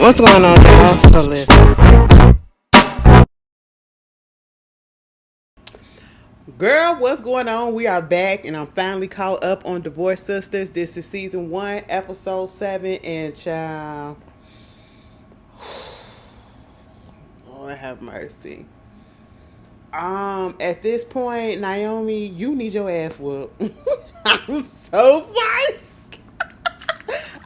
What's going on, y'all? So listen. Girl, what's going on? We are back, and I'm finally caught up on Divorce Sisters. This is season 1, episode 7, and child, Lord have mercy. At this point, Naomi, you need your ass whooped. I'm so sorry.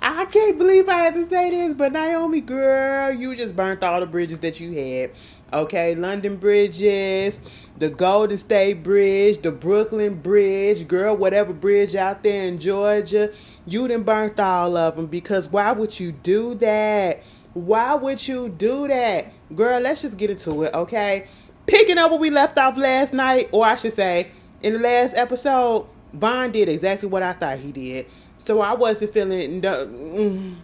I can't believe I had to say this, but Naomi, girl, you just burnt all the bridges that you had. Okay, London bridges, the Golden State Bridge, the Brooklyn Bridge, girl, whatever bridge out there in Georgia, you done burnt all of them, because why would you do that? Why would you do that? Girl, let's just get into it, okay? Picking up where we left off last night, or I should say, in the last episode, Vaughn did exactly what I thought he did. So I wasn't feeling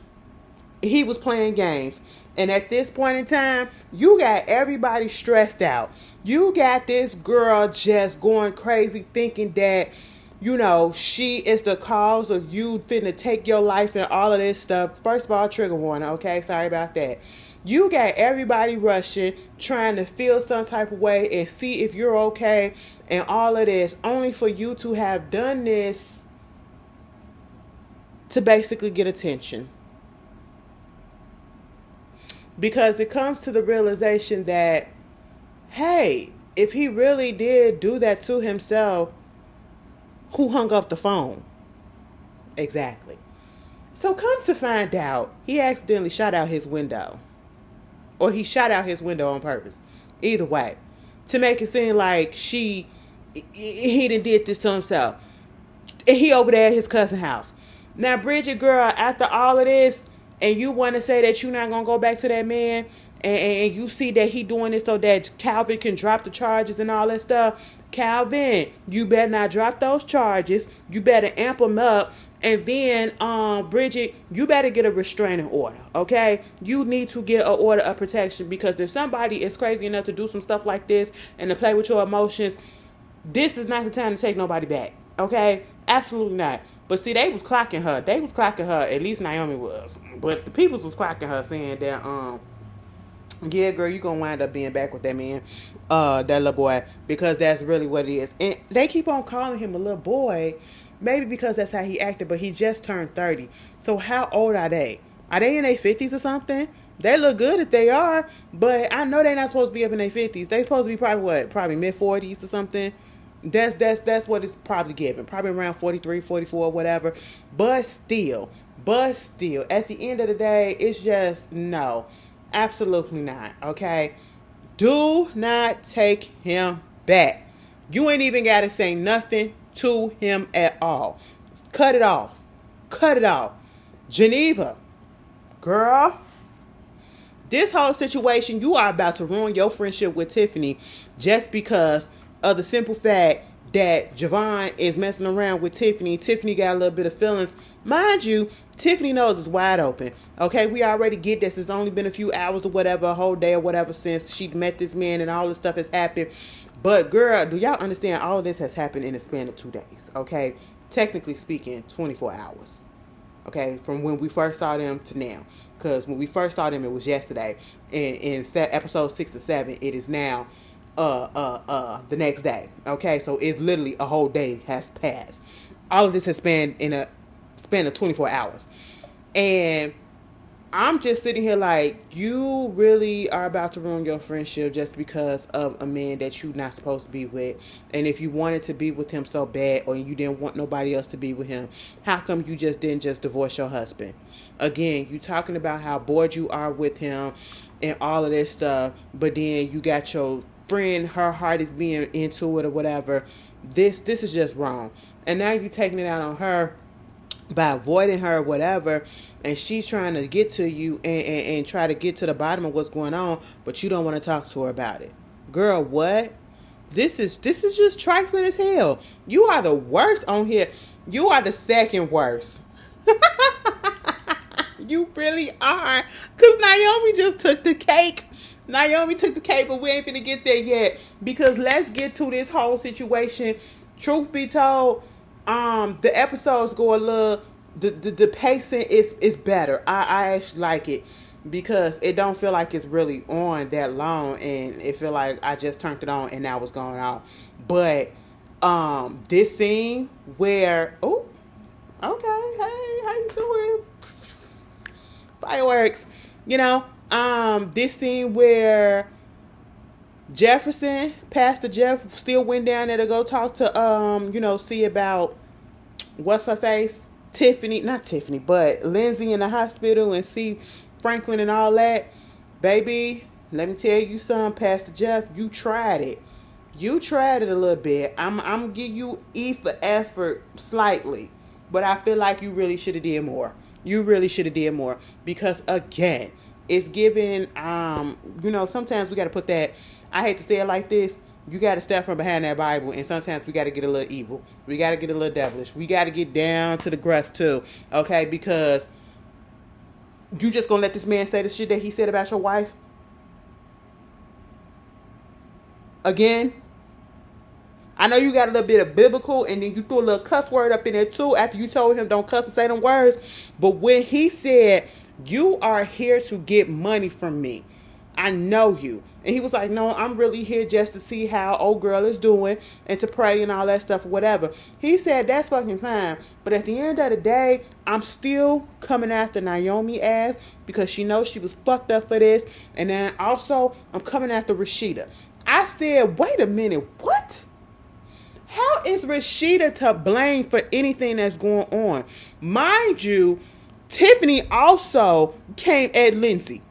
he was playing games. And at this point in time, you got everybody stressed out. You got this girl just going crazy thinking that, you know, she is the cause of you finna take your life and all of this stuff. First of all, trigger warning, okay? Sorry about that. You got everybody rushing, trying to feel some type of way and see if you're okay and all of this, only for you to have done this to basically get attention. Because it comes to the realization that, hey, if he really did do that to himself, who hung up the phone? Exactly. So come to find out, he accidentally shot out his window. Or he shot out his window on purpose. Either way. To make it seem like he done did this to himself. And he over there at his cousin's house. Now, Bridget, girl, after all of this, and you want to say that you're not going to go back to that man, and you see that he doing this so that Calvin can drop the charges and all that stuff, Calvin, you better not drop those charges. You better amp them up. And then, Bridget, you better get a restraining order, okay? You need to get an order of protection, because if somebody is crazy enough to do some stuff like this and to play with your emotions, this is not the time to take nobody back, okay? Absolutely not. But see, they was clocking her. They was clocking her. At least Naomi was. But the peoples was clocking her, saying that, yeah, girl, you gonna wind up being back with that man, that little boy, because that's really what it is. And they keep on calling him a little boy, maybe because that's how he acted, but he just turned 30. So how old are they? Are they in their 50s or something? They look good if they are, but I know they're not supposed to be up in their 50s. They supposed to be probably what? Probably mid 40s or something. That's what it's probably given. Probably around 43, 44, whatever. But still, at the end of the day, it's just no. Absolutely not. Okay? Do not take him back. You ain't even got to say nothing to him at all. Cut it off. Cut it off. Geneva, girl, this whole situation, you are about to ruin your friendship with Tiffany just because of the simple fact that Javon is messing around with Tiffany. Tiffany got a little bit of feelings. Mind you, Tiffany knows it's wide open. Okay, we already get this. It's only been a few hours or whatever, a whole day or whatever since she met this man and all this stuff has happened. But girl, do y'all understand all of this has happened in the span of 2 days? Okay, technically speaking, 24 hours. Okay, from when we first saw them to now. Because when we first saw them, it was yesterday. In episode 6 to 7, it is now the next day. Okay, so it's literally a whole day has passed. All of this has been in a span of 24 hours. And I'm just sitting here like, you really are about to ruin your friendship just because of a man that you're not supposed to be with. And if you wanted to be with him so bad, or you didn't want nobody else to be with him, how come you just didn't just divorce your husband? Again, you talking about how bored you are with him and all of this stuff, but then you got your friend, her heart is being into it or whatever. This is just wrong. And now you're taking it out on her by avoiding her or whatever, and she's trying to get to you and try to get to the bottom of what's going on, but you don't want to talk to her about it. Girl, what? This is just trifling as hell. You are the worst on here. You are the second worst. You really are. Because Naomi just took the cake. Naomi took the cake, but we ain't finna get there yet. Because let's get to this whole situation. Truth be told, the episodes go a little the pacing is better. I actually like it because it don't feel like it's really on that long, and it feel like I just turned it on and now what's going on. But this scene where, oh, okay, hey, how you doing? Fireworks, you know. This scene where Jefferson, Pastor Jeff, still went down there to go talk to see about what's her face, Tiffany, not Tiffany, but Lindsay in the hospital, and see Franklin and all that. Baby, let me tell you something, Pastor Jeff, you tried it. You tried it a little bit. I'm gonna give you E for effort slightly, but I feel like you really should have did more. You really should have did more because again, it's giving. Sometimes we got to put that. I hate to say it like this. You got to step from behind that Bible, and sometimes we got to get a little evil. We got to get a little devilish. We got to get down to the grass too, okay? Because you just gonna let this man say the shit that he said about your wife again? I know you got a little bit of biblical, and then you threw a little cuss word up in there too after you told him don't cuss and say them words. But when he said, you are here to get money from me, I know you. And he was like, no, I'm really here just to see how old girl is doing and to pray and all that stuff or whatever. He said, that's fucking fine. But at the end of the day, I'm still coming after Naomi ass because she knows she was fucked up for this. And then also, I'm coming after Rashida. I said, wait a minute, what? How is Rashida to blame for anything that's going on? Mind you, Tiffany also came at Lindsay.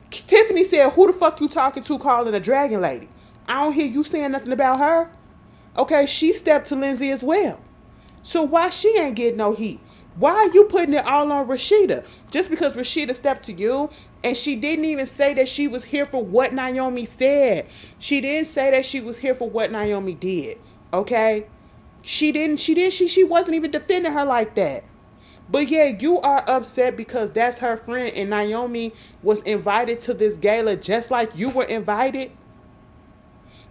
Tiffany said, who the fuck you talking to calling a dragon lady? I don't hear you saying nothing about her. Okay, she stepped to Lindsay as well. So why she ain't getting no heat? Why are you putting it all on Rashida? Just because Rashida stepped to you and she didn't even say that she was here for what Naomi said. She didn't say that she was here for what Naomi did. Okay? She wasn't even defending her like that. But yeah, you are upset because that's her friend and Naomi was invited to this gala just like you were invited.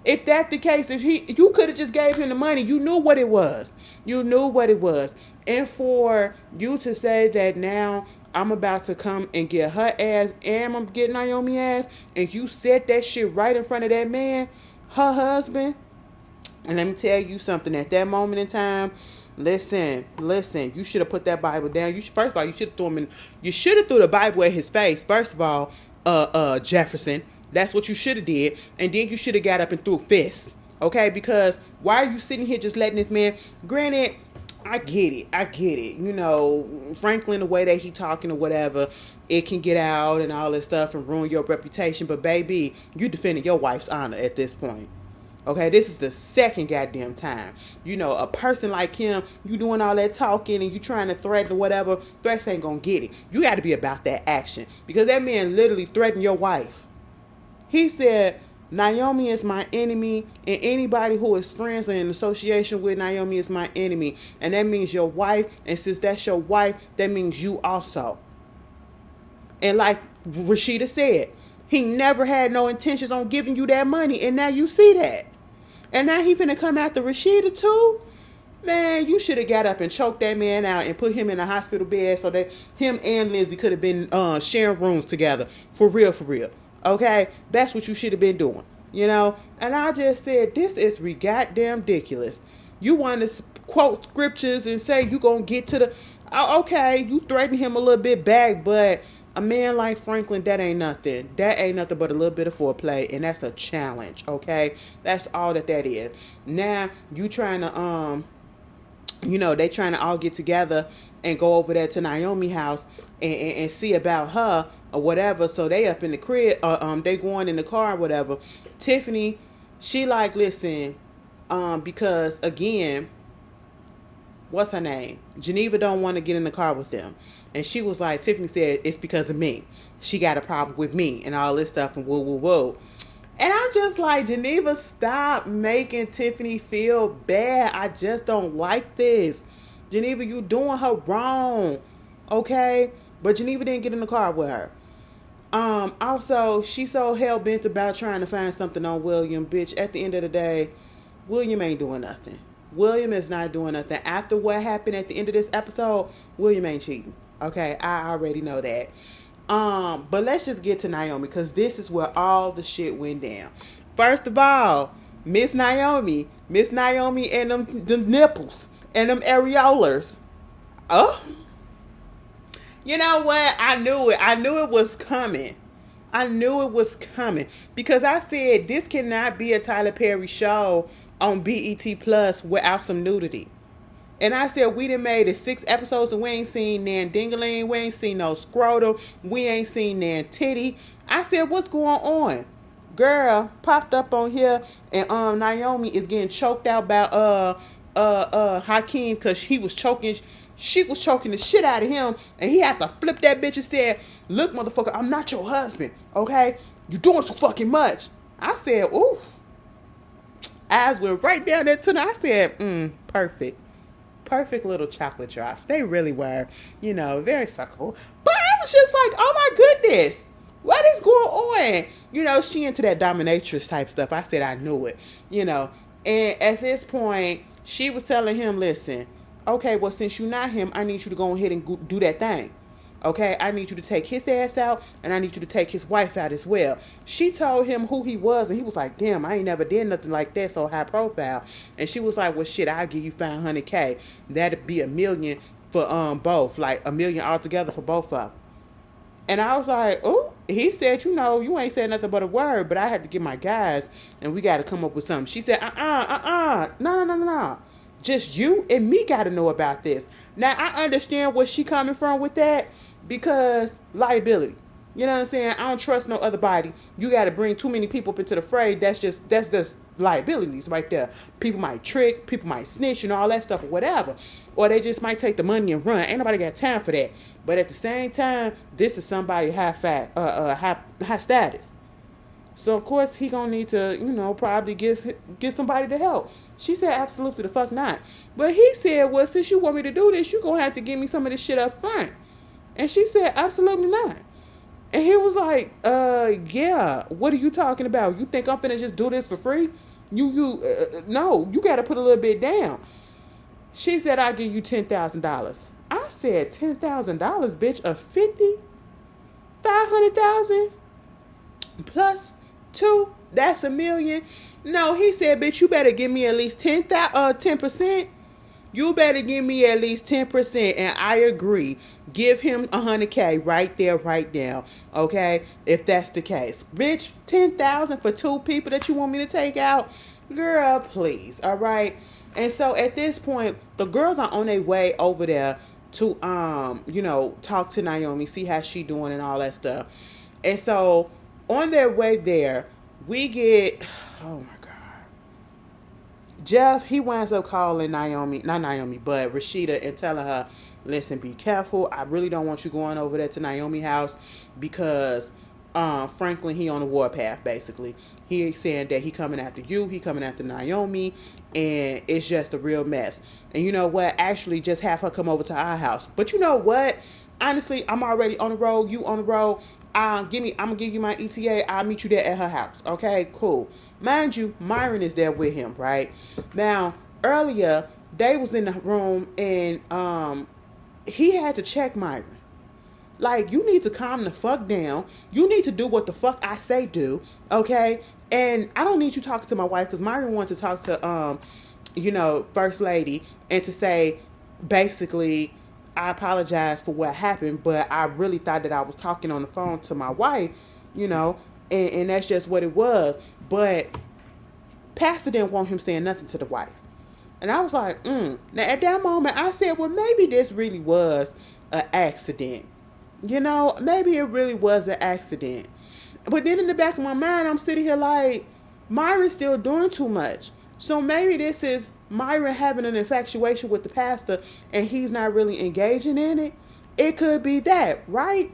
If that's the case, you could have just gave him the money. You knew what it was. You knew what it was. And for you to say that now I'm about to come and get her ass and I'm getting Naomi ass, and you said that shit right in front of that man, her husband. And let me tell you something. At that moment in time, listen. You should have put that Bible down. First of all, you should have threw the Bible at his face. First of all, Jefferson. That's what you should have did. And then you should have got up and threw fists. Okay? Because why are you sitting here just letting this man? Granted, I get it. You know, Franklin, the way that he talking or whatever, it can get out and all this stuff and ruin your reputation. But baby, you defending your wife's honor at this point. Okay, this is the second goddamn time. You know, a person like him, you doing all that talking and you trying to threaten or whatever, threats ain't gonna get it. You got to be about that action. Because that man literally threatened your wife. He said, Naomi is my enemy, and anybody who is friends or in association with Naomi is my enemy. And that means your wife, and since that's your wife, that means you also. And like Rashida said, he never had no intentions on giving you that money, and now you see that. And now he finna come after Rashida too? Man, you should have got up and choked that man out and put him in a hospital bed so that him and Lindsay could have been sharing rooms together. For real. Okay? That's what you should have been doing. You know? And I just said, this is goddamn ridiculous. You want to quote scriptures and say you gonna get to the... Okay, you threatened him a little bit back, but... a man like Franklin, that ain't nothing. That ain't nothing but a little bit of foreplay, and that's a challenge, okay? That's all that is. Now, you trying to, they trying to all get together and go over there to Naomi's house and see about her or whatever. So they up in the crib, they going in the car or whatever. Tiffany, she like, listen, because again, what's her name? Geneva don't want to get in the car with them. And she was like, Tiffany said, it's because of me. She got a problem with me and all this stuff and woo. And I'm just like, Geneva, stop making Tiffany feel bad. I just don't like this. Geneva, you doing her wrong. Okay? But Geneva didn't get in the car with her. Also, she's so hell-bent about trying to find something on William. Bitch, at the end of the day, William ain't doing nothing. William is not doing nothing. After what happened at the end of this episode, William ain't cheating. Okay, I already know that. But let's just get to Naomi, because this is where all the shit went down. First of all, Miss Naomi and them nipples and them areolas. Oh, you know what? I knew it was coming. I knew it was coming, because I said this cannot be a Tyler Perry show on BET Plus without some nudity. And I said, we done made it 6 episodes and we ain't seen nan dingaling, we ain't seen no scrotum, we ain't seen nan titty. I said, what's going on? Girl popped up on here, and Naomi is getting choked out by Hakeem, because she was choking the shit out of him, and he had to flip that bitch and said, look, motherfucker, I'm not your husband, okay? You're doing too fucking much. I said, oof. Eyes went right down there to me. I said, perfect. Perfect little chocolate drops. They really were, very suckable. But I was just like, oh my goodness, what is going on? She into that dominatrix type stuff. I said I knew it, And at this point, she was telling him, listen, okay, well, since you're not him, I need you to go ahead and do that thing. Okay, I need you to take his ass out, and I need you to take his wife out as well. She told him who he was, and he was like, damn, I ain't never did nothing like that, so high profile. And she was like, well, shit, I'll give you $500K. That'd be $1 million for both, like $1 million altogether for both of them. And I was like, oh, he said, you ain't said nothing but a word, but I had to get my guys, and we got to come up with something. She said, no. Just you and me got to know about this. Now, I understand where she coming from with that, because liability. You know what I'm saying? I don't trust no other body. You got to bring too many people up into the fray. That's just liabilities right there. People might trick, people might snitch, all that stuff or whatever. Or they just might take the money and run. Ain't nobody got time for that. But at the same time, this is somebody high status. So, of course, he going to need to, probably get somebody to help. She said, absolutely the fuck not. But he said, well, since you want me to do this, you're going to have to give me some of this shit up front. And she said, absolutely not. And he was like, yeah, what are you talking about? You think I'm finna just do this for free? No, you got to put a little bit down. She said, I'll give you $10,000. I said, $10,000, bitch, of 50? 500,000 plus 2, that's $1 million. No, he said, bitch, you better give me at least 10%. You better give me at least 10%, and I agree. Give him $100K right there, right now. Okay, if that's the case, bitch, 10,000 for 2 people that you want me to take out, girl, please. All right. And so at this point, the girls are on their way over there to talk to Naomi, see how she doing and all that stuff. And so on their way there, we get, oh my God, Jeff, he winds up calling Rashida, and telling her, listen, be careful. I really don't want you going over there to Naomi's house, because Franklin, he on the warpath, basically. He's saying that he coming after you, he coming after Naomi, and it's just a real mess. And you know what? Actually, just have her come over to our house. But you know what? Honestly, I'm already on the road. You on the road. I'm gonna give you my ETA. I'll meet you there at her house. Okay, cool. Mind you, Myron is there with him, right? Now, earlier, they was in the room, and he had to check Myron. Like, you need to calm the fuck down. You need to do what the fuck I say do, okay? And I don't need you talking to my wife, because Myron wanted to talk to, First Lady, and to say, basically, I apologize for what happened, but I really thought that I was talking on the phone to my wife, and that's just what it was. But Pastor didn't want him saying nothing to the wife. And I was like, Now, at that moment, I said, well, maybe this really was an accident. Maybe it really was an accident. But then in the back of my mind, I'm sitting here like, Myron's still doing too much. So maybe this is Myron having an infatuation with the pastor, and he's not really engaging in it. It could be that, right?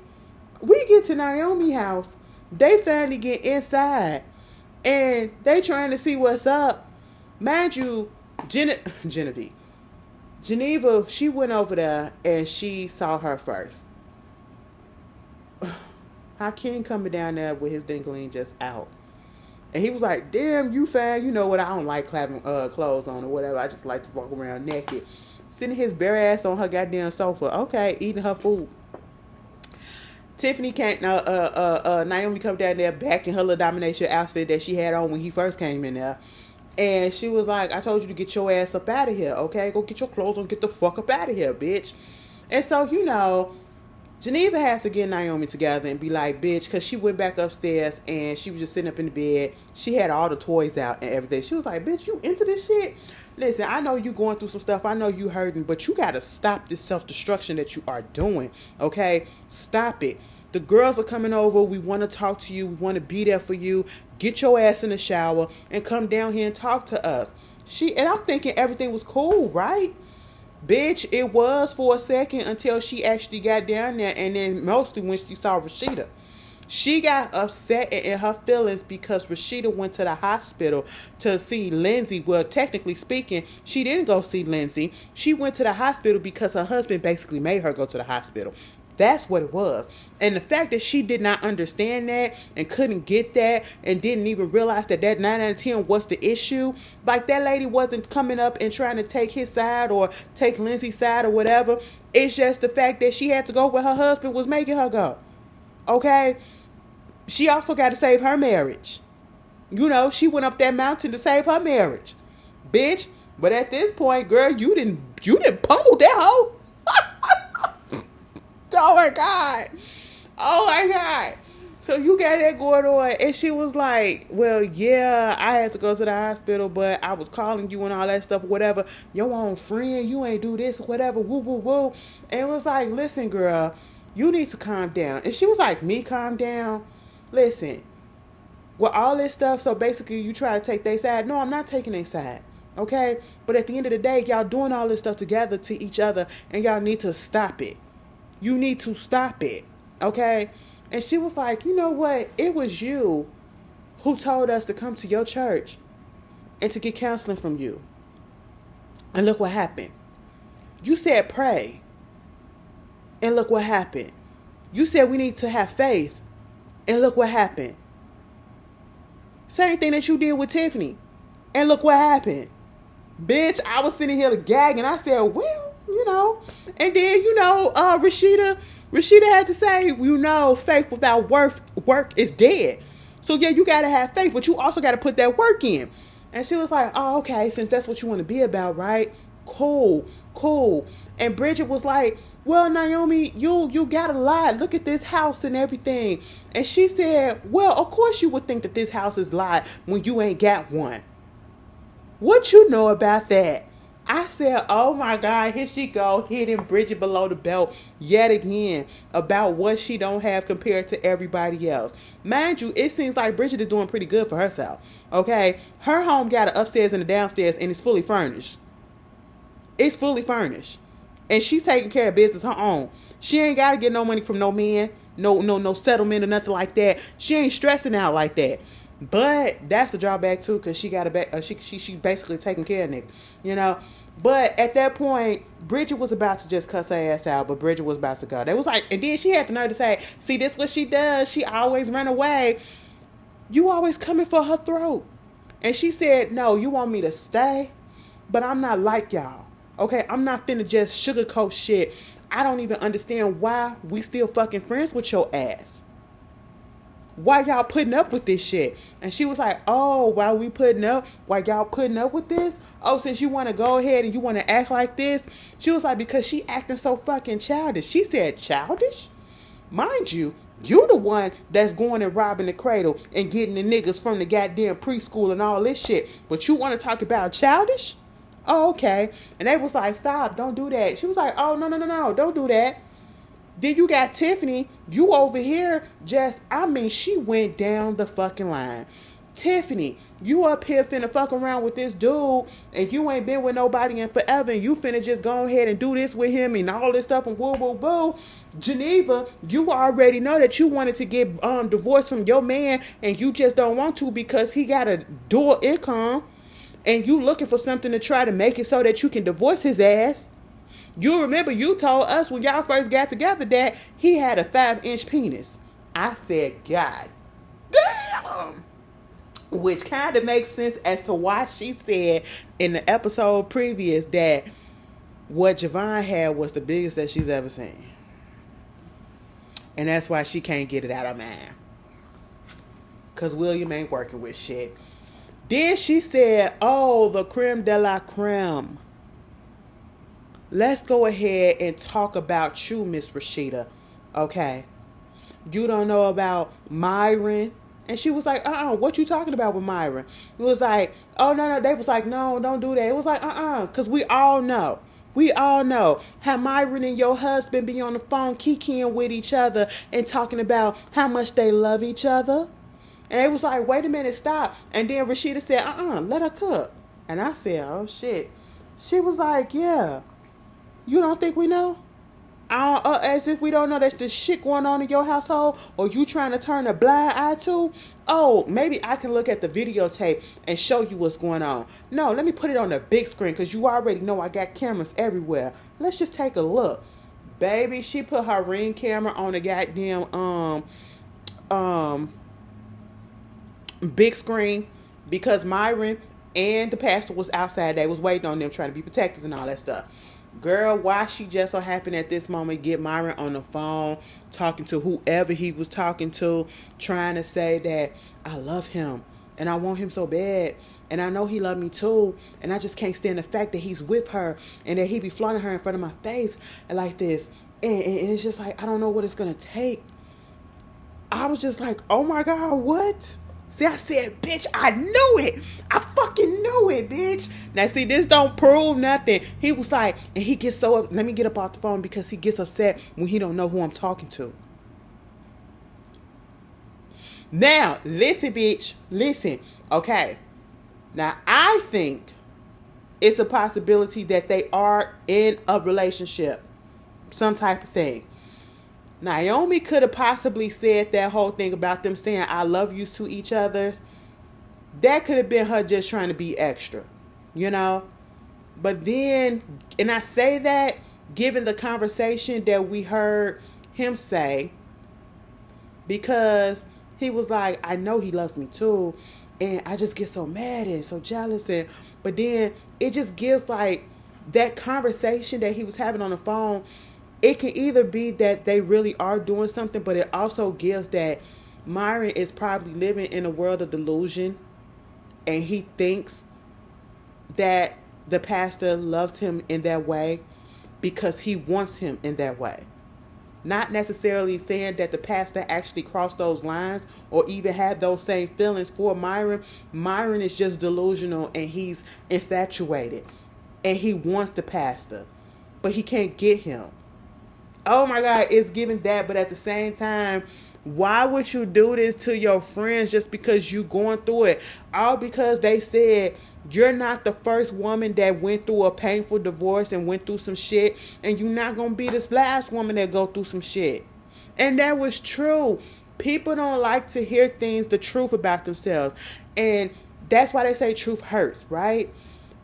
We get to Naomi's house. They finally get inside, and they trying to see what's up. Mind you, Geneva, she went over there, and she saw her first. Hakeem coming down there with his dingling just out. And he was like, damn, you fine. You know what? I don't like having clothes on or whatever. I just like to walk around naked. Sitting his bare ass on her goddamn sofa. Okay, eating her food. Tiffany can't. Naomi come down there back in her little domination outfit that she had on when he first came in there, and she was like, "I told you to get your ass up out of here, okay? Go get your clothes on, get the fuck up out of here, bitch." And so Geneva has to get Naomi together and be like, bitch, because she went back upstairs and she was just sitting up in the bed. She had all the toys out and everything. She was like, bitch, you into this shit? Listen, I know you going through some stuff. I know you hurting, but you got to stop this self-destruction that you are doing, okay? Stop it. The girls are coming over. We want to talk to you. We want to be there for you. Get your ass in the shower and come down here and talk to us. And I'm thinking everything was cool, right? Bitch, it was for a second until she actually got down there, and then mostly when she saw Rashida. She got upset in her feelings because Rashida went to the hospital to see Lindsay. Well, technically speaking, she didn't go see Lindsay. She went to the hospital because her husband basically made her go to the hospital. That's what it was. And the fact that she did not understand that and couldn't get that and didn't even realize that 9 out of 10 was the issue. Like, that lady wasn't coming up and trying to take his side or take Lindsay's side or whatever. It's just the fact that she had to go where her husband was making her go. Okay? She also got to save her marriage. She went up that mountain to save her marriage. Bitch. But at this point, girl, you didn't pummel that hoe. Oh my God. Oh my God. So you got that going on. And she was like, well, yeah, I had to go to the hospital, but I was calling you and all that stuff, whatever. Your own friend, you ain't do this, whatever, woo, woo, woo. And it was like, listen, girl, you need to calm down. And she was like, me calm down? Listen, with all this stuff, so basically you try to take their side. No, I'm not taking their side. Okay? But at the end of the day, y'all doing all this stuff together to each other, and y'all need to stop it. You need to stop it, okay? And she was like, you know what? It was you who told us to come to your church and to get counseling from you. And look what happened. You said pray. And look what happened. You said we need to have faith. And look what happened. Same thing that you did with Tiffany. And look what happened. Bitch, I was sitting here gagging. I said, well, and then, Rashida had to say, faith without work is dead. So yeah, you got to have faith, but you also got to put that work in. And she was like, oh, okay, since that's what you want to be about, right? Cool. And Bridget was like, well, Naomi, you got a lot. Look at this house and everything. And she said, well, of course you would think that this house is lot when you ain't got one. What you know about that? I said, oh my God, here she go, hitting Bridget below the belt yet again about what she don't have compared to everybody else. Mind you, it seems like Bridget is doing pretty good for herself, okay? Her home got an upstairs and a downstairs, and it's fully furnished. It's fully furnished. And she's taking care of business her own. She ain't got to get no money from no man, no settlement or nothing like that. She ain't stressing out like that. But that's a drawback too, because she got she basically taking care of niggas, But at that point, Bridget was about to just cuss her ass out, but Bridget was about to go. They was like, and then she had the nerve to say, see, this what she does. She always run away. You always coming for her throat. And she said, no, you want me to stay? But I'm not like y'all. Okay, I'm not finna just sugarcoat shit. I don't even understand why we still fucking friends with your ass. Why y'all putting up with this shit? And she was like, oh, why y'all putting up with this? Oh, since you want to go ahead and you want to act like this? She was like, because she acting so fucking childish. She said childish? Mind you, you the one that's going and robbing the cradle and getting the niggas from the goddamn preschool and all this shit. But you want to talk about childish? Oh, okay. And they was like, stop, don't do that. She was like, oh, no, don't do that. Then you got Tiffany, you over here she went down the fucking line. Tiffany, you up here finna fuck around with this dude and you ain't been with nobody in forever and you finna just go ahead and do this with him and all this stuff and woo, woo, woo. Geneva, you already know that you wanted to get divorced from your man and you just don't want to because he got a dual income and you looking for something to try to make it so that you can divorce his ass. You remember you told us when y'all first got together that he had a 5-inch penis. I said, God damn. which kind of makes sense as to why she said in the episode previous that what Javon had was the biggest that she's ever seen. And that's why she can't get it out of mind. Because William ain't working with shit. Then she said, oh, the creme de la creme. Let's go ahead and talk about you, Miss Rashida. Okay. You don't know about Myron. And she was like, what you talking about with Myron? It was like, oh, no. They was like, no, don't do that. It was like, because we all know. We all know how Myron and your husband be on the phone kikiing with each other and talking about how much they love each other. And it was like, wait a minute, stop. And then Rashida said, let her cook. And I said, oh, shit. She was like, yeah. You don't think we know? As if we don't know there's this shit going on in your household, or you trying to turn a blind eye to? Oh, maybe I can look at the videotape and show you what's going on. No, let me put it on the big screen because you already know I got cameras everywhere. Let's just take a look. Baby, she put her Ring camera on the goddamn big screen because Myron and the pastor was outside. They was waiting on them, trying to be protectors and all that stuff. Girl, why she just so happened at this moment get Myron on the phone, talking to whoever he was talking to, trying to say that I love him and I want him so bad and I know he loved me too, and I just can't stand the fact that he's with her and that he be flaunting her in front of my face like this, and it's just like I don't know what it's gonna take. I was just like, oh my God, what? See, I said, bitch, I knew it. I fucking knew it, bitch. Now, see, this don't prove nothing. He was like, and he gets so up. Let me get up off the phone because he gets upset when he don't know who I'm talking to. Now, listen, bitch. Listen. Okay. Now, I think it's a possibility that they are in a relationship. Some type of thing. Naomi could have possibly said that whole thing about them saying I love you to each other. That could have been her just trying to be extra, you know. But then, and I say that given the conversation that we heard him say, because he was like, I know he loves me too, and I just get so mad and so jealous, and but then it just gives like that conversation that he was having on the phone. It can either be that they really are doing something, but it also gives that Myron is probably living in a world of delusion, and he thinks that the pastor loves him in that way because he wants him in that way. Not necessarily saying that the pastor actually crossed those lines or even had those same feelings for Myron. Myron is just delusional and he's infatuated and he wants the pastor, but he can't get him. Oh my God, it's giving that, but at the same time, why would you do this to your friends just because you going through it? All because they said you're not the first woman that went through a painful divorce and went through some shit, and you're not going to be this last woman that go through some shit. And that was true. People don't like to hear things, the truth about themselves. And that's why they say truth hurts, right?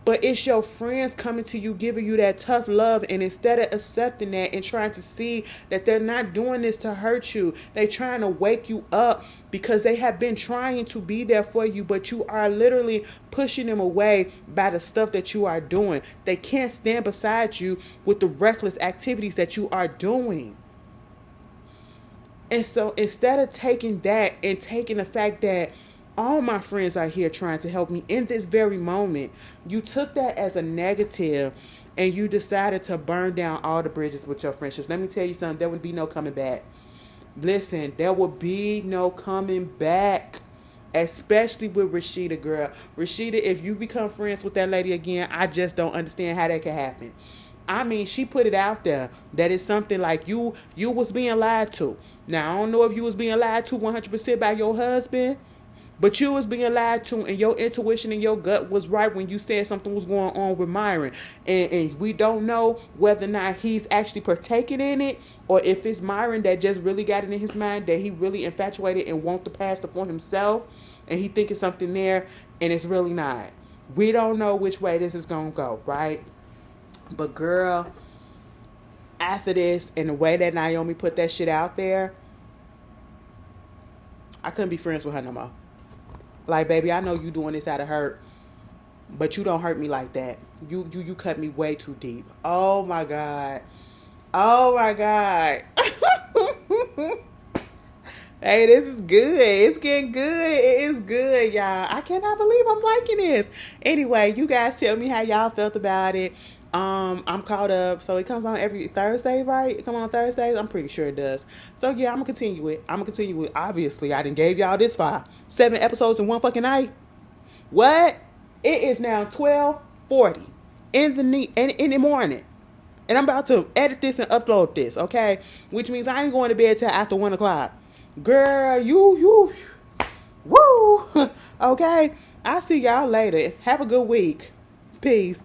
But it's your friends coming to you, giving you that tough love. And instead of accepting that and trying to see that they're not doing this to hurt you, they're trying to wake you up because they have been trying to be there for you. But you are literally pushing them away by the stuff that you are doing. They can't stand beside you with the reckless activities that you are doing. And so instead of taking that and taking the fact that all my friends are here trying to help me in this very moment, you took that as a negative and you decided to burn down all the bridges with your friendships. Let me tell you something, there would be no coming back. Listen, there will be no coming back, especially with Rashida, girl. Rashida, if you become friends with that lady again, I just don't understand how that can happen. I mean, she put it out there that it's something like you was being lied to. Now, I don't know if you was being lied to 100% by your husband, but you was being lied to, and your intuition and your gut was right when you said something was going on with Myron. And we don't know whether or not he's actually partaking in it, or if it's Myron that just really got it in his mind that he really infatuated and want the pastor for himself, and he thinking something there, and it's really not. We don't know which way this is going to go, right? But girl, after this, and the way that Naomi put that shit out there, I couldn't be friends with her no more. Like, baby, I know you doing this out of hurt, but you don't hurt me like that. You cut me way too deep. Oh my God. Oh my God. Hey, this is good. It's getting good. It is good, y'all. I cannot believe I'm liking this. Anyway, you guys tell me how y'all felt about it. I'm caught up. So it comes on every Thursday, right? It comes on Thursdays? I'm pretty sure it does. So yeah, I'm gonna continue it. Obviously, I didn't gave y'all this far. 7 episodes in one fucking night. What? It is now 12:40 in the morning. And I'm about to edit this and upload this, okay? Which means I ain't going to bed till after 1 o'clock. Girl, you, woo. Okay? I'll see y'all later. Have a good week. Peace.